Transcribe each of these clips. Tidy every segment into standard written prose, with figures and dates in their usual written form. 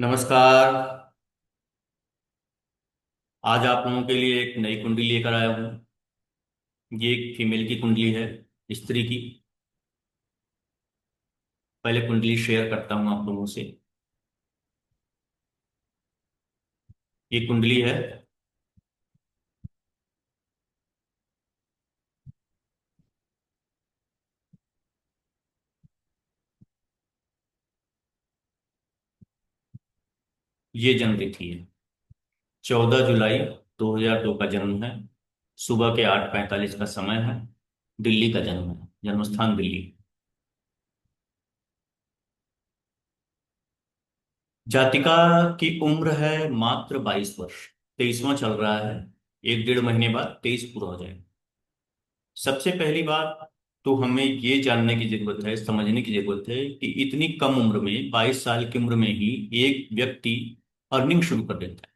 नमस्कार। आज आप लोगों के लिए एक नई कुंडली लेकर आया हूँ। ये एक फीमेल की कुंडली है, स्त्री की। पहले कुंडली शेयर करता हूँ आप लोगों से। ये कुंडली है। ये जन्म तिथि है। 14 जुलाई 2002 का जन्म है। सुबह के 8:45 का समय है। दिल्ली का जन्म है, जन्मस्थान दिल्ली। जातिका की उम्र है मात्र 22 वर्ष। 23वां चल रहा है। 1 डेढ़ महीने बाद 23 पूरा हो जाएगा। सबसे पहली बात तो हमें ये जानने की जरूरत है, समझने की जरूरत है कि इतनी कम उम्र में, 22 साल की उम्र में ही एक व्यक्ति अर्निंग शुरू कर देता है।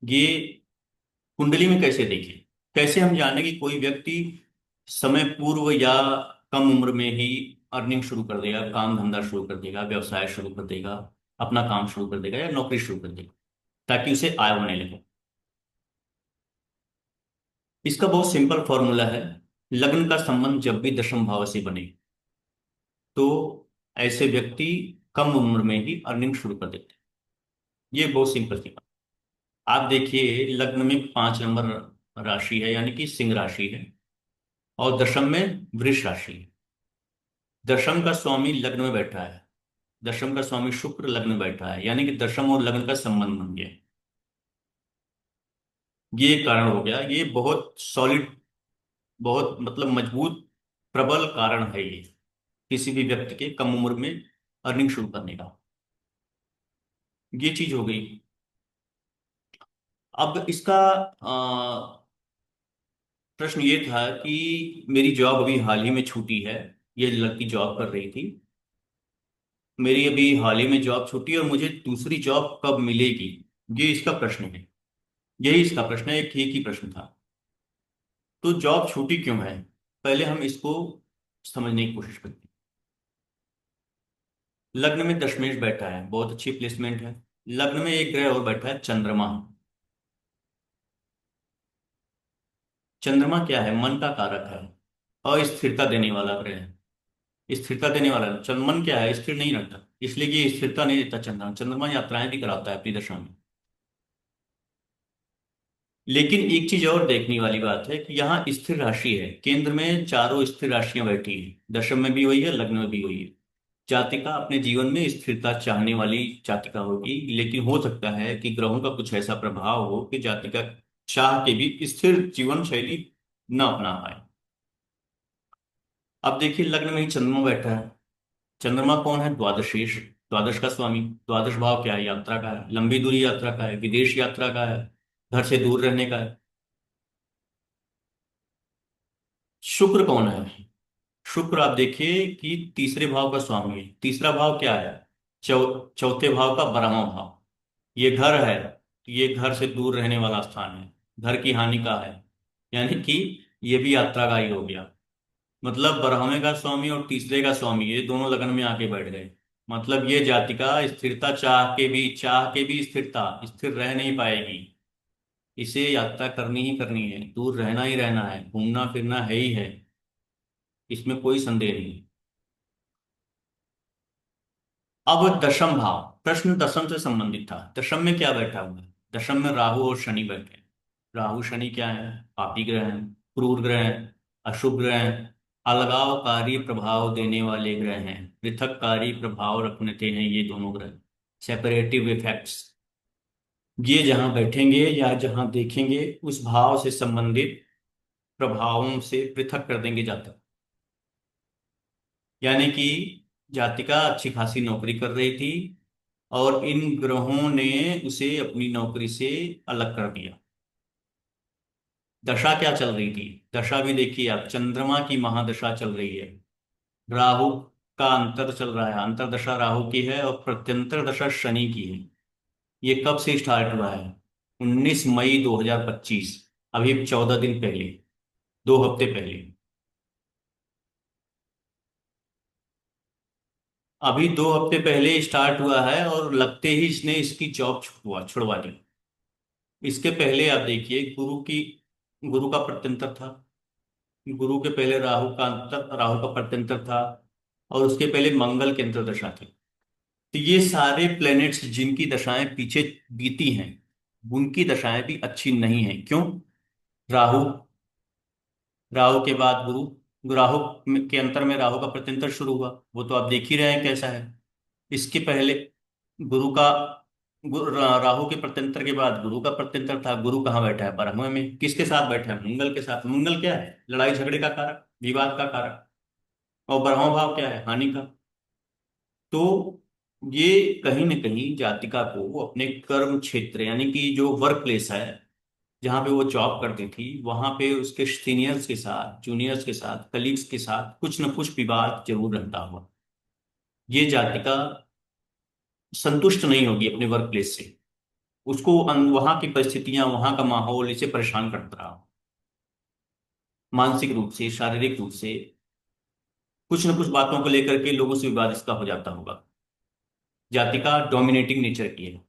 ये कुंडली में कैसे देखें? कैसे हम जाने कि कोई व्यक्ति समय पूर्व या कम उम्र में ही अर्निंग शुरू कर देगा, काम धंधा शुरू कर देगा, व्यवसाय शुरू कर देगा, अपना काम शुरू कर देगा या नौकरी शुरू कर देगा, ताकि उसे आय होने लगे। इसका बहुत सिंपल फॉर्मूला है। लग्न का संबंध जब भी दशम भाव से बने तो ऐसे व्यक्ति कम उम्र में ही अर्निंग शुरू कर देते हैं। ये बहुत सिंपल सी बात। आप देखिए, लग्न में 5 नंबर राशि है, यानी कि सिंह राशि है। और दशम में वृष राशि है। दशम का स्वामी लग्न में बैठा है। दशम का स्वामी शुक्र लग्न में बैठा है, यानी कि दशम और लग्न का संबंध बन गया। ये एक कारण हो गया। ये बहुत सॉलिड, बहुत मतलब मजबूत, प्रबल कारण है ये, किसी भी व्यक्ति के कम उम्र में अर्निंग शुरू करने का। ये चीज हो गई। अब इसका प्रश्न ये था कि मेरी जॉब अभी हाल ही में छूटी है। ये लड़की जॉब कर रही थी। मेरी अभी हाल ही में जॉब छूटी और मुझे दूसरी जॉब कब मिलेगी, ये इसका प्रश्न है। यही इसका प्रश्न है, एक ठीक ही प्रश्न था। तो जॉब छूटी क्यों है, पहले हम इसको समझने की कोशिश करते हैं। लग्न में दशमेश बैठा है, बहुत अच्छी प्लेसमेंट है। लग्न में एक ग्रह और बैठा है, चंद्रमा। चंद्रमा क्या है? मन का कारक है, अस्थिरता देने वाला ग्रह है। स्थिरता देने वाला है। मन क्या है? स्थिर नहीं रहता, इसलिए ये स्थिरता नहीं देता। चंद्रमा चंद्रमा यात्राएं भी कराता है अपनी दशा में। लेकिन एक चीज और देखने वाली बात है कि यहाँ स्थिर राशि है, केंद्र में चारों स्थिर राशियां बैठी हैं। दशम में भी वही है, लग्न में भी वही है। जातिका अपने जीवन में स्थिरता चाहने वाली जातिका होगी, लेकिन हो सकता है कि ग्रहों का कुछ ऐसा प्रभाव हो कि जातिका चाह के भी स्थिर जीवन शैली न अपना पाए। अब देखिए, लग्न में ही चंद्रमा बैठा है। चंद्रमा कौन है? द्वादशीश, द्वादश का स्वामी। द्वादश भाव क्या है? यात्रा का है, लंबी दूरी यात्रा का है, विदेश यात्रा का है, घर से दूर रहने का है। शुक्र कौन है? शुक्र आप देखिए कि तीसरे भाव का स्वामी है। तीसरा भाव क्या है? चौथे भाव का 12वां भाव। ये घर है, तो ये घर से दूर रहने वाला स्थान है, घर की हानि का है। यानी कि ये भी यात्रा का ही हो गया। मतलब 12वें का स्वामी और तीसरे का स्वामी ये दोनों लगन में आके बैठ गए। मतलब ये जातिका स्थिरता चाह के भी स्थिरता स्थिर रह नहीं पाएगी। इसे यात्रा करनी ही करनी है, दूर रहना ही रहना है, घूमना फिरना है ही है। इसमें कोई संदेह नहीं। अब दशम भाव, प्रश्न दशम से संबंधित था। दशम में क्या बैठा हुआ है? दशम में राहु और शनि बैठे हैं। राहु शनि क्या है? पापी ग्रह हैं, क्रूर ग्रह हैं, अशुभ ग्रह हैं, अलगावकारी प्रभाव देने वाले ग्रह हैं, पृथककारी प्रभाव रखते हैं ये दोनों ग्रह। Separative effects. ये जहां बैठेंगे या जहां देखेंगे, उस भाव से संबंधित प्रभावों से पृथक कर देंगे जातक। यानी कि जातिका अच्छी खासी नौकरी कर रही थी और इन ग्रहों ने उसे अपनी नौकरी से अलग कर दिया। दशा क्या चल रही थी? दशा भी देखिए आप, चंद्रमा की महादशा चल रही है। राहु का अंतर चल रहा है, अंतर दशा राहु की है और प्रत्यंतर दशा शनि की है। ये कब से स्टार्ट हुआ है? 19 मई 2025। अभी 14 दिन पहले, 2 हफ्ते पहले। अभी 2 हफ्ते पहले स्टार्ट हुआ है और लगते ही इसने इसकी जॉब छुड़वा दी। इसके पहले आप देखिए गुरु का प्रत्यंतर था। गुरु के पहले राहु का प्रत्यंतर था। और उसके पहले मंगल की अंतर्दशा थी। तो ये सारे प्लैनेट्स जिनकी दशाएं पीछे बीती हैं, उनकी दशाएं भी अच्छी नहीं हैं। क्यों? राहु राहु के बाद के अंतर में राहु का प्रत्यंतर शुरू हुआ, वो तो आप देख ही रहे हैं कैसा है। इसके पहले गुरु का राहु के प्रत्यंतर के बाद गुरु का प्रत्यंतर था। गुरु कहाँ बैठा है? ब्रह्म में। किसके साथ बैठा है? मंगल के साथ। मंगल क्या है? लड़ाई झगड़े का कारक, विवाद का कारक। और ब्रह्म भाव क्या है? हानि का। तो ये कहीं न कहीं जातिका को अपने कर्म क्षेत्र, यानी कि जो वर्क प्लेस है, जहाँ पे वो जॉब करती थी, वहां पे उसके सीनियर्स के साथ, जूनियर्स के साथ, कलीग्स के साथ कुछ न कुछ विवाद जरूर रहता हुआ। ये जातिका संतुष्ट नहीं होगी अपने वर्क प्लेस से। उसको वहां की परिस्थितियां, वहां का माहौल इसे परेशान करता रहा। मानसिक रूप से, शारीरिक रूप से कुछ न कुछ बातों को लेकर के लोगों से विवाद इसका हो जाता होगा। जातिका डोमिनेटिंग नेचर की है।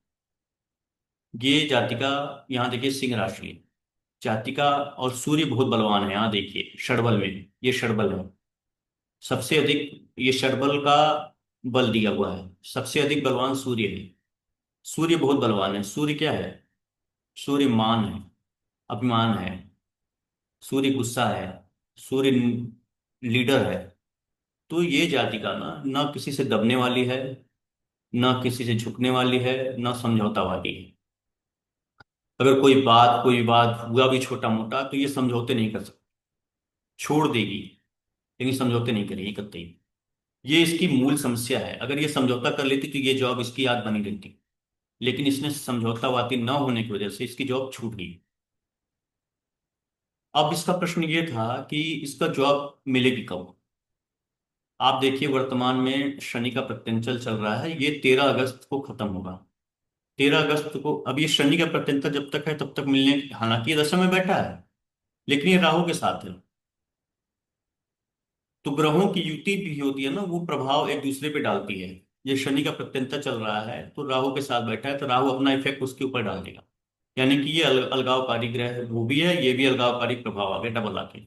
ये जातिका, यहाँ देखिए सिंह राशि है। जातिका और सूर्य बहुत बलवान है। यहाँ देखिए षडबल में, ये षडबल है। सबसे अधिक ये षडबल का बल दिया हुआ है। सबसे अधिक बलवान सूर्य है। सूर्य बहुत बलवान है। सूर्य क्या है? सूर्य मान है, अभिमान है। सूर्य गुस्सा है। सूर्य लीडर है। तो ये जातिका ना ना किसी से दबने वाली है, ना किसी से झुकने वाली है, ना समझौता वाली है। अगर कोई विवाद हुआ भी छोटा मोटा, तो ये समझौते नहीं कर सकती, छोड़ देगी। लेकिन समझौते नहीं करेगी कतई। ये इसकी मूल समस्या है। अगर ये समझौता कर लेती तो ये जॉब इसकी याद बनी रहती। लेकिन इसने समझौतावादी न होने की वजह से इसकी जॉब छूट गई। अब इसका प्रश्न ये था कि इसका जॉब मिलेगी कब। आप देखिए वर्तमान में शनि का प्रत्यंचल चल रहा है। ये 13 अगस्त को खत्म होगा। 13 अगस्त को। अब ये शनि का प्रत्यंतर जब तक है तब तक मिलने, हालांकि ये दशा में बैठा है, लेकिन ये राहु के साथ है। तो ग्रहों की युति भी होती है ना, वो प्रभाव एक दूसरे पे डालती है। ये शनि का प्रत्यंतर चल रहा है तो राहु के साथ बैठा है, तो राहु अपना इफेक्ट उसके ऊपर डाल देगा। यानी कि ये अलगावकारी ग्रह है, वो भी है, ये भी अलगावकारी प्रभाव आ गया डबल आके।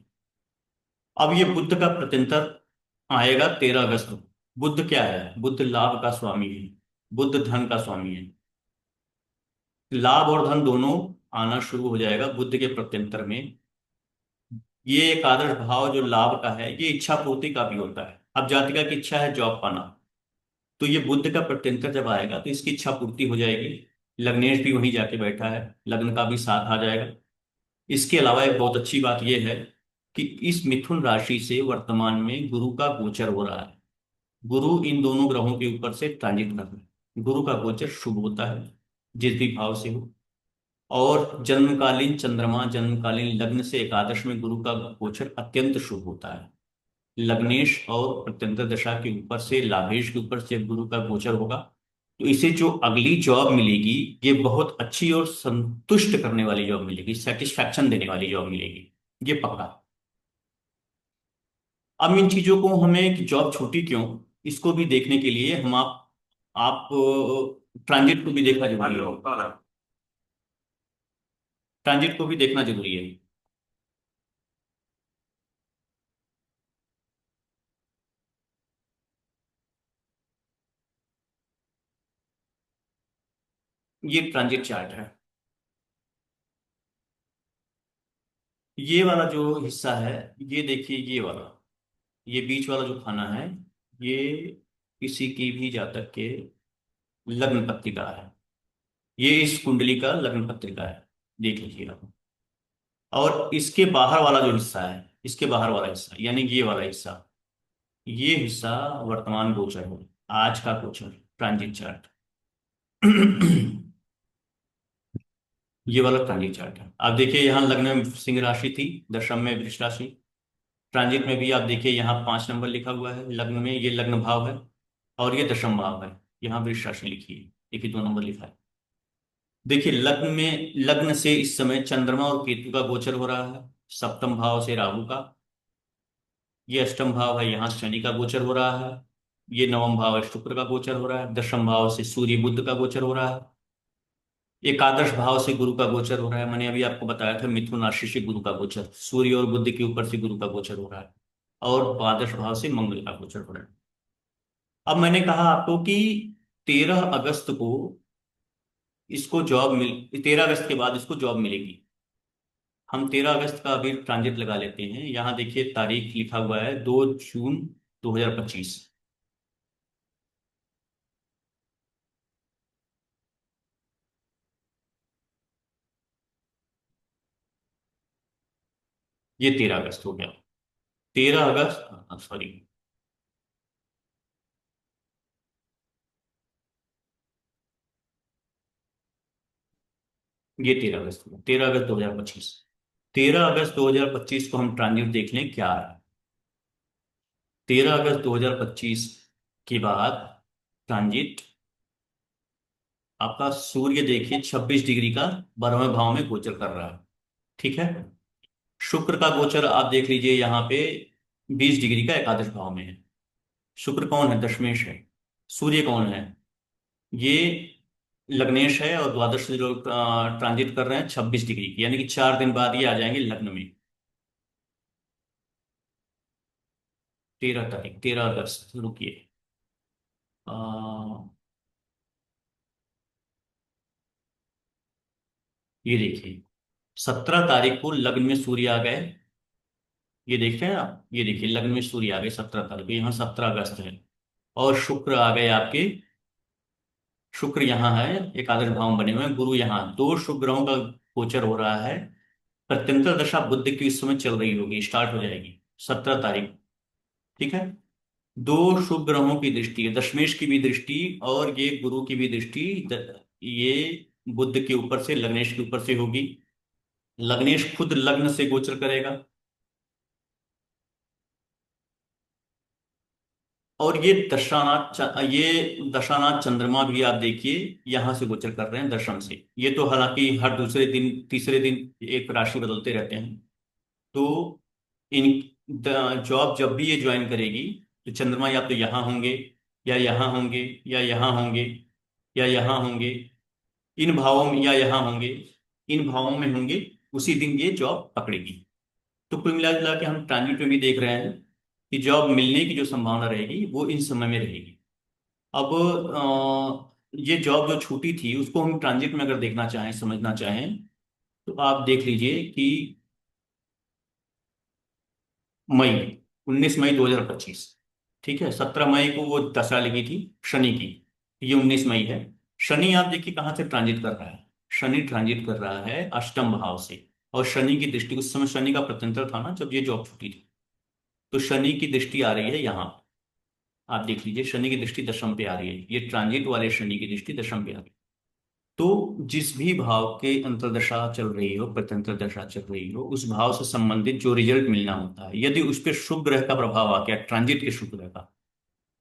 अब ये बुध का प्रत्यंतर आएगा 13 अगस्त को। बुध क्या है? बुध लाभ का स्वामी है। बुध धन का स्वामी है। लाभ और धन दोनों आना शुरू हो जाएगा बुध के प्रत्यंतर में। ये एक आदर्श भाव जो लाभ का है, ये इच्छा पूर्ति का भी होता है। अब जातिका की इच्छा है जॉब पाना, तो ये बुध का प्रत्यंतर जब आएगा तो इसकी इच्छा पूर्ति हो जाएगी। लग्नेश भी वहीं जाके बैठा है, लग्न का भी साथ आ जाएगा। इसके अलावा एक बहुत अच्छी बात यह है कि इस मिथुन राशि से वर्तमान में गुरु का गोचर हो रहा है। गुरु इन दोनों ग्रहों के ऊपर से ट्रांजिट कर रहा है। गुरु का गोचर शुभ होता है, जिस भी भाव से हो। और जन्मकालीन चंद्रमा, जन्मकालीन लग्न से एकादश में गुरु का गोचर अत्यंत शुभ होता है। लग्नेश और प्रत्यंतर दशा के ऊपर से, लाभेश के ऊपर से गुरु का गोचर होगा, तो इसे जो अगली जॉब मिलेगी, ये बहुत अच्छी और संतुष्ट करने वाली जॉब मिलेगी, सेटिस्फैक्शन देने वाली जॉब मिलेगी। ये पक्का। अब इन चीजों को हमें कि जॉब छूटी क्यों, इसको भी देखने के लिए आप ट्रांजिट को भी देखना जरूरी है। ट्रांजिट को भी देखना जरूरी है। ये ट्रांजिट चार्ट है। ये वाला जो हिस्सा है, ये देखिए, ये वाला, ये बीच वाला जो खाना है, ये किसी की भी जातक के लग्न पत्रिका है। ये इस कुंडली का लग्न पत्रिका है, देख लीजिए आप। और इसके बाहर वाला जो हिस्सा है, इसके बाहर वाला हिस्सा यानी ये वाला हिस्सा, ये हिस्सा वर्तमान गोचर है। आज का गोचर, ट्रांजिट चार्ट। ये वाला ट्रांजिट चार्ट है। आप देखिए यहाँ लग्न में सिंह राशि थी, दशम में वृष राशि। ट्रांजिट में भी आप देखिए यहाँ 5 नंबर लिखा हुआ है। लग्न में ये लग्न भाव है, और ये दशम भाव है। यहाँ वृष राशि लिखी है, देखिए 2 नंबर लिखा है। देखिए लग्न से इस समय चंद्रमा और केतु का गोचर हो रहा है। सप्तम भाव से राहु का। ये अष्टम भाव है, यहाँ शनि का गोचर हो रहा है। ये नवम भाव है, शुक्र का गोचर हो रहा है। दशम भाव से सूर्य बुध का गोचर हो रहा है। एकादश भाव से गुरु का गोचर हो रहा है। मैंने अभी आपको बताया था मिथुन राशि से गुरु का गोचर, सूर्य और बुध के ऊपर से गुरु का गोचर हो रहा है। और द्वादश भाव से मंगल का गोचर हो रहा है। अब मैंने कहा आपको कि 13 अगस्त को इसको जॉब मिल 13 अगस्त के बाद इसको जॉब मिलेगी। हम 13 अगस्त का अभी ट्रांजिट लगा लेते हैं। यहाँ देखिए तारीख लिखा हुआ है 2 जून 2025। ये 13 अगस्त हो गया। 13 अगस्त, सॉरी, ये 13 अगस्त हो गया, 13 अगस्त 2025। 13 अगस्त 2025 को हम ट्रांजिट देख लें क्या है। 13 अगस्त 2025 के बाद ट्रांजिट आपका सूर्य देखिए 26 डिग्री का 12वें भाव में गोचर कर रहा है। ठीक है। शुक्र का गोचर आप देख लीजिए यहाँ पे 20 डिग्री का एकादश भाव में है। शुक्र कौन है? दशमेश है। सूर्य कौन है? ये लग्नेश है और द्वादश से जो ट्रांजिट कर रहे हैं 26 डिग्री की, यानी कि 4 दिन बाद ये आ जाएंगे लग्न में। 13 तारीख, 13 अगस्त, रुकिए। अ, ये देखिए 17 तारीख को लग्न में सूर्य आ गए। ये देख रहे हैं आप, ये देखिए लग्न में सूर्य आ गए 17 तारीख को, यहाँ 17 अगस्त है। और शुक्र आ गए आपके। शुक्र यहाँ है, एकादश भाव में बने हुए हैं। गुरु यहाँ, दो शुभ ग्रहों का गोचर हो रहा है। प्रत्यंतर दशा बुध की इस समय चल रही होगी, स्टार्ट हो जाएगी 17 तारीख। ठीक है। दो शुभ ग्रहों की दृष्टि है, दशमेश की भी दृष्टि और ये गुरु की भी दृष्टि। ये बुध के ऊपर से, लग्नेश के ऊपर से होगी। लग्नेश खुद लग्न से गोचर करेगा। और ये दशानाथ चंद्रमा भी आप देखिए यहां से गोचर कर रहे हैं दशम से। ये तो हालांकि हर दूसरे दिन तीसरे दिन एक राशि बदलते रहते हैं। तो इन जॉब जब भी ये ज्वाइन करेगी तो चंद्रमा या तो यहाँ होंगे, या यहाँ होंगे, या यहाँ होंगे, या यहाँ होंगे, इन भावों में, या यहाँ होंगे, इन भावों में होंगे। उसी दिन ये जॉब पकड़ेगी। तो कुल मिला जुला के हम ट्रांजिट में भी देख रहे हैं कि जॉब मिलने की जो संभावना रहेगी वो इन समय में रहेगी। अब ये जॉब जो छूटी थी उसको हम ट्रांजिट में अगर देखना चाहें, समझना चाहें, तो आप देख लीजिए कि मई 19 मई 2025। ठीक है। 17 मई को वो दशा लगी थी शनि की। ये 19 मई है। शनि आप देखिए कहाँ से ट्रांजिट कर रहा है। शनि ट्रांजिट कर रहा है अष्टम भाव से। और शनि की दृष्टि, उस समय शनि का प्रत्यंतर था ना जब ये जॉब छूटी थी। तो शनि की दृष्टि आ रही है यहाँ। आप देख लीजिए शनि की दृष्टि दशम पे आ रही है, ये ट्रांजिट वाले शनि की दृष्टि दशम पे आ रही है। तो जिस भी भाव के अंतर्दशा चल रही हो, प्रत्यंतर दशा चल रही हो, उस भाव से संबंधित जो रिजल्ट मिलना होता है, यदि उस पर शुभ ग्रह का प्रभाव आ गया, ट्रांजिट के शुभ ग्रह का,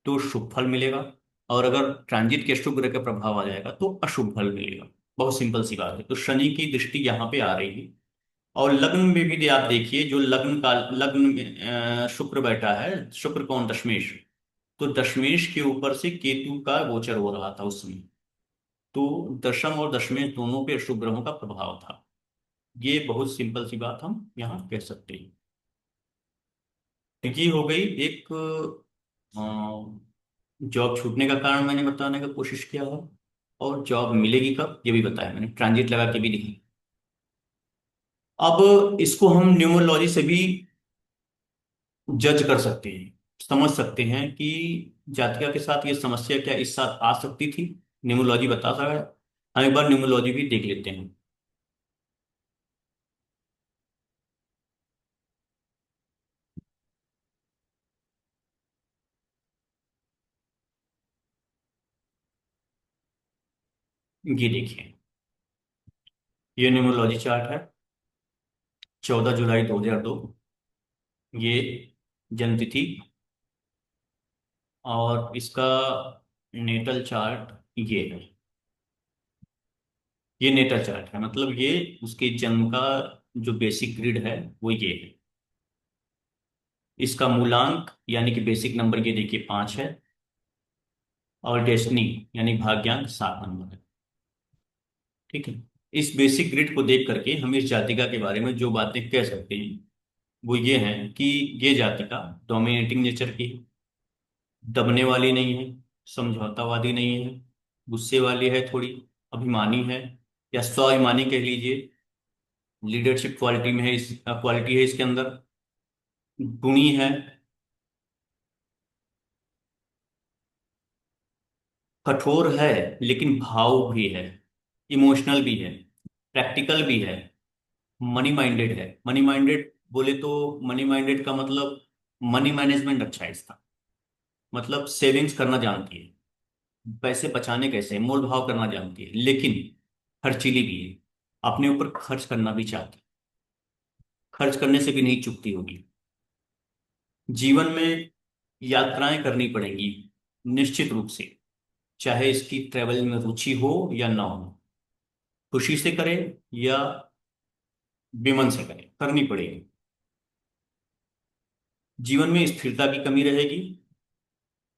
तो शुभ फल मिलेगा। और अगर ट्रांजिट के शुभ ग्रह का प्रभाव आ जाएगा तो अशुभ फल मिलेगा। बहुत सिंपल सी बात है। तो शनि की दृष्टि यहाँ पे आ रही है। और लग्न में भी आप देखिए, जो लग्न में शुक्र बैठा है। शुक्र कौन? दशमेश। तो दशमेश के ऊपर से केतु का गोचर हो रहा था उस समय। तो दशम और दशमेश दोनों पे अशुभ ग्रहों का प्रभाव था। ये बहुत सिंपल सी बात हम यहाँ कह सकते हैं। तो ये हो गई एक जॉब छूटने का कारण मैंने बताने का कोशिश किया है। और जॉब मिलेगी कब ये भी बताया मैंने, ट्रांजिट लगा के भी दिखाई। अब इसको हम न्यूमरोलॉजी से भी जज कर सकते हैं, समझ सकते हैं कि जातिका के साथ ये समस्या क्या इस साथ आ सकती थी। न्यूमरोलॉजी बता सकता है। हम एक बार न्यूमरोलॉजी भी देख लेते हैं। ये देखिए, ये न्यूमरोलॉजी चार्ट है। 14 जुलाई 2002 ये जन्म तिथि। और इसका नेटल चार्ट ये है। ये नेटल चार्ट है, मतलब ये उसके जन्म का जो बेसिक ग्रिड है वो ये है। इसका मूलांक यानी कि बेसिक नंबर ये देखिए 5 है। और डेस्टिनी यानी भाग्यांक 7 नंबर है। ठीक है। इस बेसिक ग्रिड को देख करके हम इस जातिका के बारे में जो बातें कह सकते हैं वो ये है कि ये जातिका डोमिनेटिंग नेचर की है, दबने वाली नहीं है, समझौतावादी नहीं है, गुस्से वाली है थोड़ी, अभिमानी है या स्वाभिमानी कह लीजिए, लीडरशिप क्वालिटी में है, इस क्वालिटी है इसके अंदर, गुणी है, कठोर है लेकिन भावुक भी है, इमोशनल भी है, प्रैक्टिकल भी है, मनी माइंडेड है। मनी माइंडेड बोले तो मनी माइंडेड का मतलब मनी मैनेजमेंट अच्छा है इसका, मतलब सेविंग्स करना जानती है, पैसे बचाने कैसे मोल भाव करना जानती है, लेकिन खर्चीली भी है, अपने ऊपर खर्च करना भी चाहती है, खर्च करने से भी नहीं चुकती होगी। जीवन में यात्राएं करनी पड़ेंगी निश्चित रूप से, चाहे इसकी ट्रेवल में रुचि हो या ना हो, खुशी से करे या विमन से करे, करनी पड़ेगी। जीवन में स्थिरता की कमी रहेगी।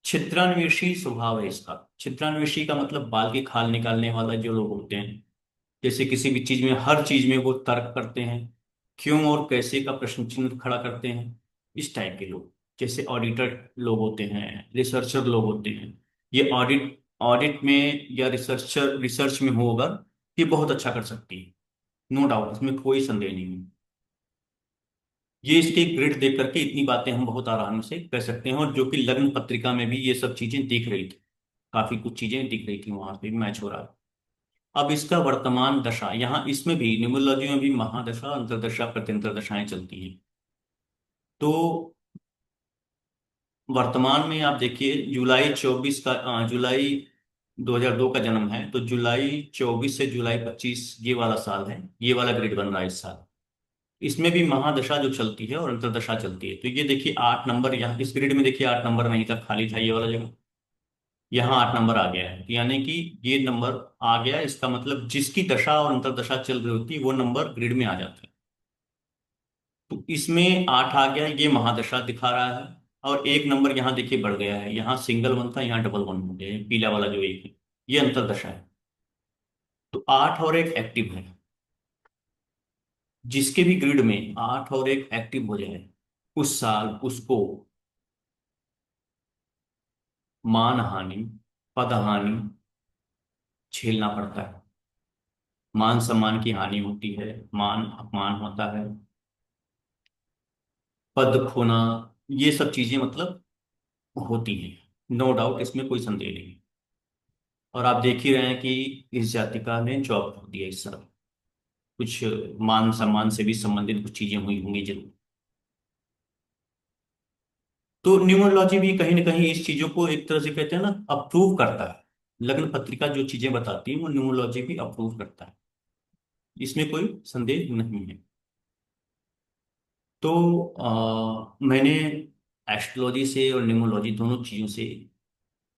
छिद्रान्वेषी स्वभाव है इसका। छिद्रान्वेषी का मतलब बाल की खाल निकालने वाला जो लोग होते हैं, जैसे किसी भी चीज में, हर चीज में वो तर्क करते हैं, क्यों और कैसे का प्रश्न चिन्ह खड़ा करते हैं, इस टाइप के लोग। जैसे ऑडिटर लोग होते हैं, रिसर्चर लोग होते हैं, ये ऑडिट ऑडिट में या रिसर्च में हो अगर, ये बहुत अच्छा कर सकती है, नो डाउट, इसमें कोई संदेह नहीं है। ये इसके ग्रिड देख करके इतनी बातें हम बहुत आराम से कर सकते हैं, और जो कि लग्न पत्रिका में भी ये सब चीजें दिख रही थी, काफी कुछ चीजें दिख रही थी, वहां पे भी मैच हो रहा है। अब इसका वर्तमान दशा, यहाँ इसमें भी न्यूमरोलॉजी में भी महादशा, अंतर्दशा, प्रत्यंतर दशाएं चलती हैं। तो वर्तमान में आप देखिए, जुलाई 24 का, जुलाई 2002 का जन्म है, तो जुलाई 24 से जुलाई 25 ये वाला साल है, ये वाला ग्रिड बन रहा है इस साल। इसमें भी महादशा जो चलती है और अंतर्दशा चलती है। तो ये देखिए 8 नंबर, यहाँ इस ग्रिड में देखिए 8 नंबर नहीं था, खाली था ये वाला जगह, यहाँ 8 नंबर आ गया है, यानी कि ये नंबर आ गया, इसका मतलब जिसकी दशा और अंतर्दशा चल रही होती है वो नंबर ग्रिड में आ जाता है। तो इसमें 8 आ गया, ये महादशा दिखा रहा है। और 1 नंबर यहाँ देखिए बढ़ गया है, यहाँ सिंगल 1 था, यहाँ डबल 1 हो गया है, पीला वाला जो 1 है, ये अंतर्दशा है। तो 8 और 1 एक्टिव है। जिसके भी ग्रिड में 8 और 1 एक्टिव हो जाए, उस साल उसको मान हानि, पद हानि झेलना पड़ता है। मान सम्मान की हानि होती है, मान अपमान होता है, पद खोना, ये सब चीजें मतलब होती हैं, नो डाउट, इसमें कोई संदेह नहीं। और आप देख ही रहे हैं कि इस जातिका ने जॉब खो दिया इस साल, कुछ मान सम्मान से भी संबंधित कुछ चीजें हुई होंगी जरूर। तो न्यूमरोलॉजी भी कहीं ना कहीं इस चीजों को एक तरह से कहते हैं ना, अप्रूव करता है। लग्न पत्रिका जो चीजें बताती है वो न्यूमरोलॉजी भी अप्रूव करता है, इसमें कोई संदेह नहीं है। तो मैंने एस्ट्रोलॉजी से और न्यूमरोलॉजी दोनों चीजों से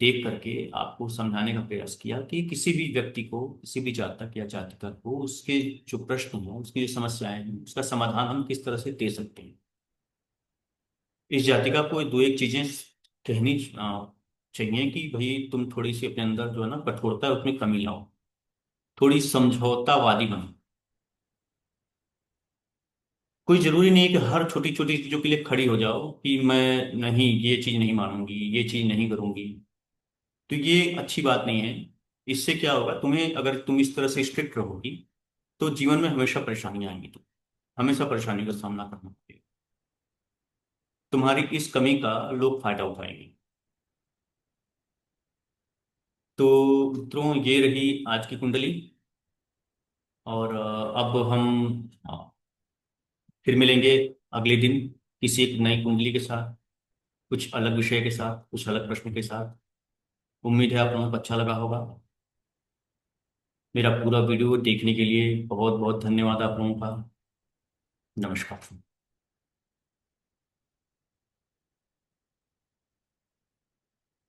देख करके आपको समझाने का प्रयास किया कि किसी भी व्यक्ति को, किसी भी जातक या जातिका को, उसके जो प्रश्न हैं, उसकी जो समस्याएं हैं, उसका समाधान हम किस तरह से दे सकते हैं। इस जातिका को दो एक चीजें कहनी चाहिए कि भाई तुम थोड़ी सी अपने अंदर जो है ना कठोरता है उसमें कमी लाओ, थोड़ी समझौतावादी बनो। कोई जरूरी नहीं है कि हर छोटी छोटी चीजों के लिए खड़ी हो जाओ कि मैं नहीं, ये चीज नहीं मानूंगी, ये चीज नहीं करूंगी। तो ये अच्छी बात नहीं है। इससे क्या होगा, तुम्हें अगर तुम इस तरह से स्ट्रिक्ट रहोगी तो जीवन में हमेशा परेशानियां आएंगी, तो हमेशा परेशानी का सामना करना पड़ेगा, तुम्हारी इस कमी का लोग फायदा उठाएंगे। तो मित्रों, ये रही आज की कुंडली। और अब हम फिर मिलेंगे अगले दिन किसी एक नई कुंडली के साथ, कुछ अलग विषय के साथ, कुछ अलग प्रश्न के साथ। उम्मीद है आप लोगों को अच्छा लगा होगा। मेरा पूरा वीडियो देखने के लिए बहुत बहुत धन्यवाद आप लोगों का। नमस्कार।